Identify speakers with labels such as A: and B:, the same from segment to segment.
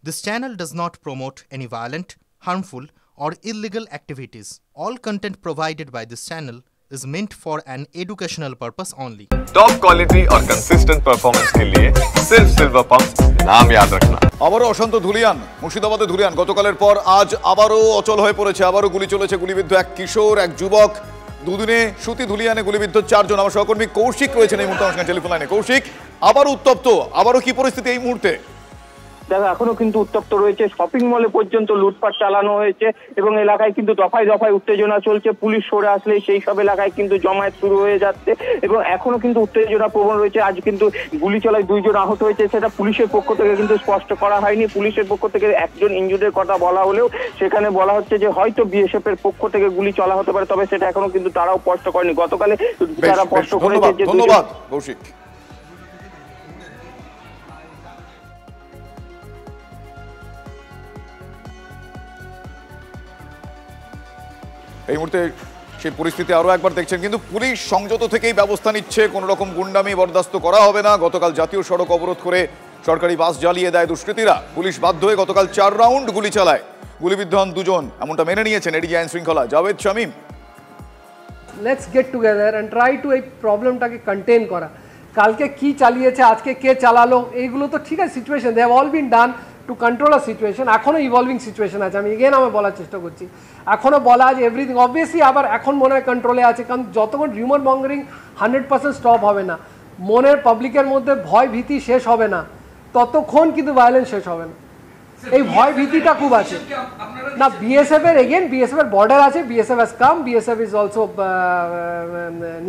A: This channel does not promote any violent, harmful, or illegal activities. All content provided by this channel is meant for an educational purpose only.
B: Top quality और consistent performance के लिए सिर्फ silver pump नाम याद रखना।
C: আবারও অশান্ত ধুলিয়ান, মুর্শিদাবাদে ধুলিয়ান গতকালের পর আজ আবারও অচল হয়ে পড়েছে। আবারও গুলি চলেছে, গুলিবিদ্ধ এক কিশোর, এক যুবক। দুদিনে সুতি ধুলিয়ানে গুলিবিদ্ধ 4 জন। আমার সহকর্মী কৌশিক রয়েছেন এই মুহূর্তে আমার টেলিফোন লাইনে। কৌশিক, আবারও উত্তপ্ত, আবারও কি পরিস্থিতি এই মুহূর্তে?
D: দেখো, এখনো কিন্তু উত্তপ্ত রয়েছে। শপিং মলে পর্যন্ত লুটপাট চালানো হয়েছে এবং এলাকায় কিন্তু দফায় দফায় উত্তেজনা চলছে। পুলিশ সরে আসলে সেই সব এলাকায় কিন্তু জমায়েত শুরু হয়ে যাচ্ছে এবং এখনো কিন্তু উত্তেজনা প্রবণ রয়েছে। আজ কিন্তু গুলি চালায় 2 জন আহত হয়েছে, সেটা পুলিশের পক্ষ থেকে কিন্তু স্পষ্ট করা হয়নি। পুলিশের পক্ষ থেকে একজন ইনজুর্ডের কথা বলা হলেও সেখানে বলা হচ্ছে যে হয়তো বিএসএফ এর পক্ষ থেকে গুলি চলা হতে পারে, তবে সেটা এখনো কিন্তু তারাও স্পষ্ট করেনি। গতকালে তারা স্পষ্ট করেছে যে
C: ধন্যবাদ কৌশিক। এই মুহূর্তে সেই পরিস্থিতি আরো একবার দেখছেন, কিন্তু পুলিশ সংযত থেকেই ব্যবস্থা নিচ্ছে, কোন রকম গুন্ডামি বরদাস্ত করা হবে না। গতকাল জাতীয় সড়ক অবরোধ করে সরকারি বাস জ্বালিয়ে দেয় দুষ্কৃতীরা। পুলিশ বাধ্য হয়ে গতকাল 4 রাউন্ড গুলি চালায়, গুলিবিদ্ধ হন 2 জন, এমনটা মেনে নিয়েছেন এডিজি আইন শৃঙ্খলা Javed Shamim.
E: Let's get together and try to এই প্রবলেমটাকে কন্টেন করা। কালকে কি চালিয়েছে, আজকে কে চালালো, এইগুলো তো ঠিক আছে, situation they have all been done to control a situation. এখনও ইভলভিং সিচুয়েশন আছে, আমি বলার চেষ্টা করছি। এখনও বলা আছে এভরিথিং অবভিয়াসলি আবার এখন মনে হয় কন্ট্রোলে আছে, কারণ যতক্ষণ রিউমার মঙ্গারিং 100% স্টপ হবে না, মনের পাবলিকের মধ্যে ভয় ভীতি শেষ হবে না, ততক্ষণ কিন্তু ভায়োলেন্স শেষ হবে না। এই ভয় ভীতিটা খুব আছে না। বিএসএফ এর বিএসএফ এর বর্ডার আছে, BSF has come, BSF is also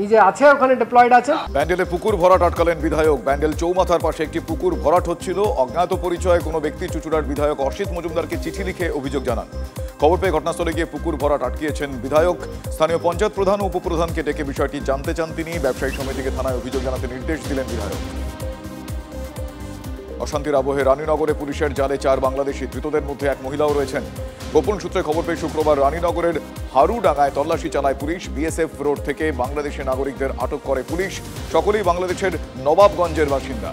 E: নিজে আছে, ওখানে ডিপ্লয়েড আছে।
C: ব্যান্ডেলে পুকুর ভরাট আটকালেন বিধায়ক। ব্যান্ডেল চৌমাথার পাশে একটি পুকুর ভরাট হচ্ছিল। অজ্ঞাত পরিচয়ে কোনো ব্যক্তি চুচুড়ার বিধায়ক অসিত মজুমদারকে চিঠি লিখে অভিযোগ জানান। খবর পেয়ে ঘটনাস্থলে গিয়ে পুকুর ভরাট আটকিয়েছেন বিধায়ক। স্থানীয় পঞ্চায়েত প্রধান ও উপপ্রধানকে ডেকে বিষয়টি জানতে চান তিনি। ব্যবসায়ী সমিতিকে থানায় অভিযোগ জানাতে নির্দেশ দিলেন বিধায়ক। অশান্তির আবহে রানীনগরে পুলিশের জালে 4 বাংলাদেশি, ধৃতদের মধ্যে এক মহিলাও রয়েছেন। গোপন সূত্রে খবর পেয়ে শুক্রবার রানীনগরের হারুডাঙ্গায় তল্লাশি চালায় পুলিশ। বিএসএফ রোড থেকে বাংলাদেশি নাগরিকদের আটক করে পুলিশ। সকলেই বাংলাদেশের নবাবগঞ্জের বাসিন্দা।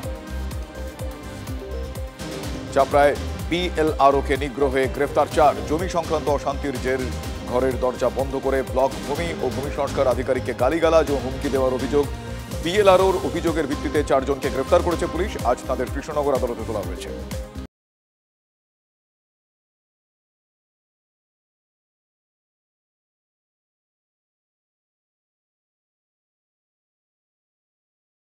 C: চাপড়ায় বিএলআরওকে নিগ্রহে গ্রেফতার 4। জমি সংক্রান্ত অশান্তির জের ঘরের দরজা বন্ধ করে ব্লক ভূমি ও ভূমি সংস্কার আধিকারিককে গালিগালাজ ও হুমকি দেওয়ার অভিযোগ। বিএলআরওর অভিযোগের ভিত্তিতে 4 জনকে গ্রেফতার করেছে পুলিশ। আজ তাদের কৃষ্ণনগর আদালতে তোলা হয়েছে।